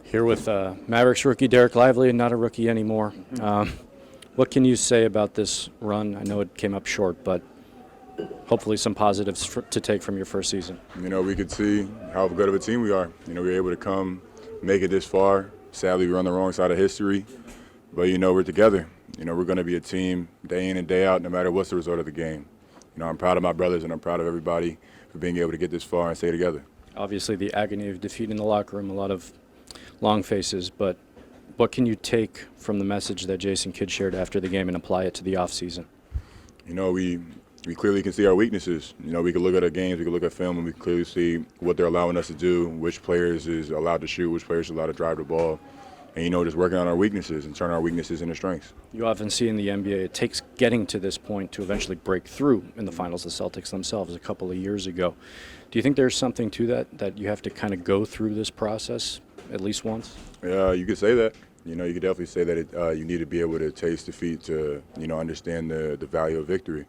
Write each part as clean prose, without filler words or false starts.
Here with Mavericks rookie Derrick Lively, not a rookie anymore. What can you say about this run? I know it came up short, but hopefully some positives to take from your first season. We could see how good of a team we are. We were able to come, make it this far. Sadly, we're on the wrong side of history, but we're together. We're going to be a team day in and day out, no matter what's the result of the game. I'm proud of my brothers and I'm proud of everybody for being able to get this far and stay together. Obviously, the agony of defeat in the locker room, a lot of long faces, but what can you take from the message that Jason Kidd shared after the game and apply it to the offseason? We clearly can see our weaknesses. We can look at our games, we can look at film, and we can clearly see what they're allowing us to do, which players is allowed to shoot, which players are allowed to drive the ball, and, just working on our weaknesses and turning our weaknesses into strengths. You often see in the NBA it takes getting to this point to eventually break through in the finals. The Celtics themselves a couple of years ago. Do you think there's something to that you have to kind of go through this process at least once? Yeah, you could say that. You could definitely say that you need to be able to taste defeat to, understand the value of victory.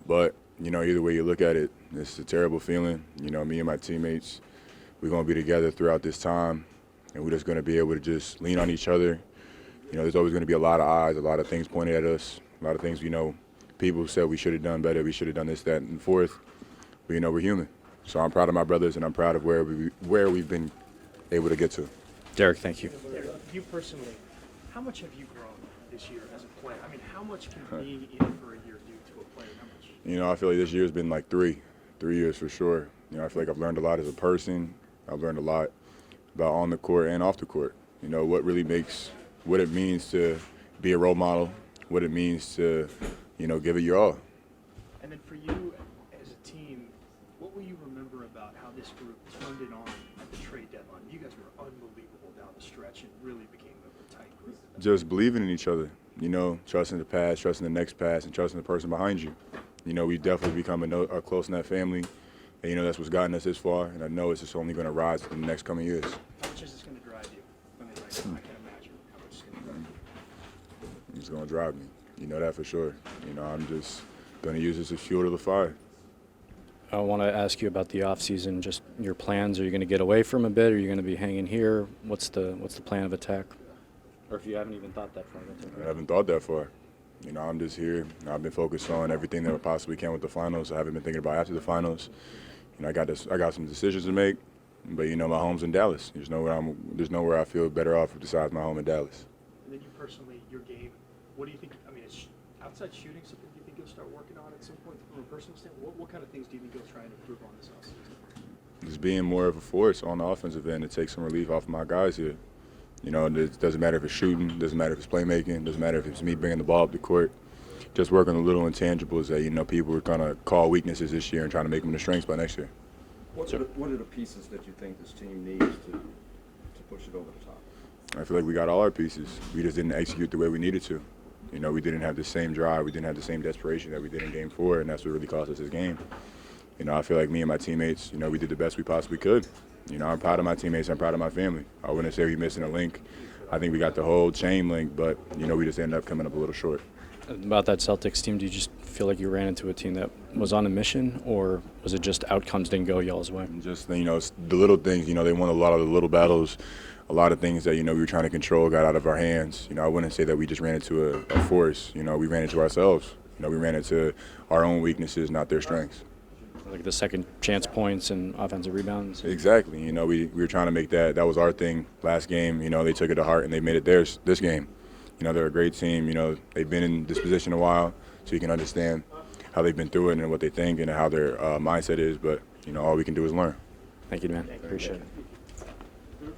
But, either way you look at it, it's a terrible feeling. Me and my teammates, we're going to be together throughout this time, and we're just going to be able to just lean on each other. There's always going to be a lot of eyes, a lot of things pointed at us, a lot of things, people said we should have done better, we should have done this, that, and the fourth. But, we're human. So I'm proud of my brothers, and I'm proud of where we've been able to get to. Derrick, thank you. You personally, how much have you grown this year as a player? I mean, how much can being in for a year do to a player? How much? I feel like this year's been like three years for sure. I feel like I've learned a lot as a person. I've learned a lot about on the court and off the court. What it means to be a role model, what it means to, give it your all. And then for you as a team, what will you remember about how this group turned it on at the trade deadline? You guys were unbelievable down the stretch and really became a tight group. Just believing in each other, trusting the pass, trusting the next pass, and trusting the person behind you. We've definitely become a close-knit family, and that's what's gotten us this far, and I know it's just only going to rise in the next coming years. How much is this going to drive you? I mean, I can imagine how much it's going to drive you. It's going to drive me, that for sure. I'm just going to use this as fuel to the fire. I want to ask you about the offseason, just your plans. Are you going to get away from a bit? Are you going to be hanging here? What's the plan of attack? Or if you haven't even thought that far. I haven't thought that far. I'm just here. I've been focused on everything that I possibly can with the finals. I haven't been thinking about after the finals. I got some decisions to make, but my home's in Dallas. There's nowhere I feel better off besides my home in Dallas. And then you personally, your game, what do you think? I mean, it's outside shooting something you think you'll start working on at some point from a personal standpoint? What kind of things do you think you'll try and improve on this offseason? Just being more of a force on the offensive end to take some relief off of my guys here. It doesn't matter if it's shooting, doesn't matter if it's playmaking, doesn't matter if it's me bringing the ball up the court. Just working the little intangibles that, people are going to call weaknesses this year and trying to make them the strengths by next year. What are the pieces that you think this team needs to push it over the top? I feel like we got all our pieces. We just didn't execute the way we needed to. We didn't have the same drive. We didn't have the same desperation that we did in Game 4, and that's what really cost us this game. I feel like me and my teammates, we did the best we possibly could. I'm proud of my teammates. I'm proud of my family. I wouldn't say we're missing a link. I think we got the whole chain link, but, we just ended up coming up a little short. About that Celtics team, do you just feel like you ran into a team that was on a mission, or was it just outcomes didn't go y'all's way? Just, the little things, they won a lot of the little battles. A lot of things that, we were trying to control got out of our hands. I wouldn't say that we just ran into a force. We ran into ourselves. We ran into our own weaknesses, not their strengths. Like the second chance points and offensive rebounds? Exactly. We were trying to make that. That was our thing last game. They took it to heart and they made it theirs this game. They're a great team. They've been in this position a while, so you can understand how they've been through it and what they think and how their mindset is. But, all we can do is learn. Thank you, man. Appreciate it.